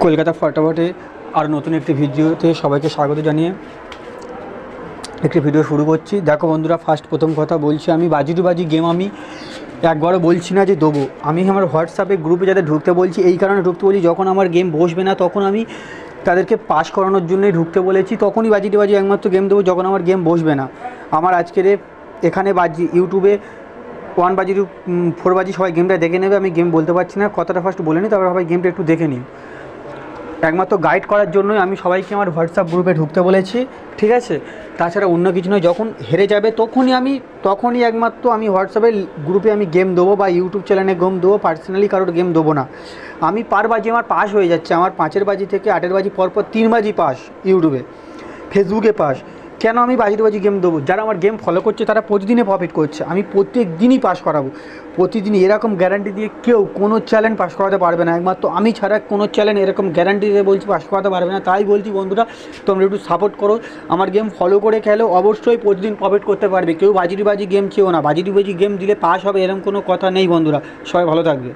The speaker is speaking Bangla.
কলকাতা ফটাফটে আর নতুন একটি ভিডিওতে সবাইকে স্বাগত জানিয়ে একটি ভিডিও শুরু করছি। দেখো বন্ধুরা, প্রথম কথা বলছি, আমি বাজি গেম আমি একবারও বলছি না যে দেবো। আমি আমার হোয়াটসঅ্যাপে গ্রুপে যাতে ঢুকতে বলছি, এই কারণে ঢুকতে বলছি, যখন আমার গেম বসবে না তখন আমি তাদেরকে পাস করানোর জন্যই ঢুকতে বলেছি। তখনই বাজি একমাত্র গেম দেবো যখন আমার গেম বসবে না। আমার আজকের এখানে ইউটিউবে 1 বাজি 4 বাজি সবাই গেমটা দেখে নেবে। আমি গেম বলতে পারছি না, কথাটা ফার্স্ট বলে নিই, তারপর সবাই গেমটা একটু দেখে নিই। একমাত্র গাইড করার জন্যই আমি সবাইকে আমার হোয়াটসঅ্যাপ গ্রুপে ঢুকতে বলেছি, ঠিক আছে? তাছাড়া অন্য কিছু নয়। যখন হেরে যাবে তখনই একমাত্র আমি হোয়াটসঅ্যাপের গ্রুপে আমি গেম দেবো বা ইউটিউব চ্যানেলে গেম দেবো, পার্সোনালি কারোর গেম দেবো না। আমি পার বাজি আমার পাস হয়ে যাচ্ছে, আমার 5 বাজি থেকে 8 বাজি পরপর 3 বাজি পাস ইউটিউবে, ফেসবুকে পাস। কেন আমি বাজি গেম দেবো? যারা আমার গেম ফলো করছে তারা প্রতিদিনে প্রফিট করছে, আমি প্রত্যেক দিনই পাস করাবো, প্রতিদিনই। এরকম গ্যারান্টি দিয়ে কেউ কোনো চ্যালেঞ্জ পাস করাতে পারবে না, একমাত্র আমি ছাড়া কোনো চ্যালেঞ্জ এরকম গ্যারান্টি দিয়ে বলছি পাস করাতে পারবে না। তাই বলছি বন্ধুরা, তোমরা একটু সাপোর্ট করো, আমার গেম ফলো করে খেলো, অবশ্যই প্রতিদিন প্রফিট করতে পারবে। কেউ বাজি গেম চেয়েও না, বাজি গেম দিলে পাস হবে এরকম কোনো কথা নেই বন্ধুরা। সবাই ভালো থাকবে।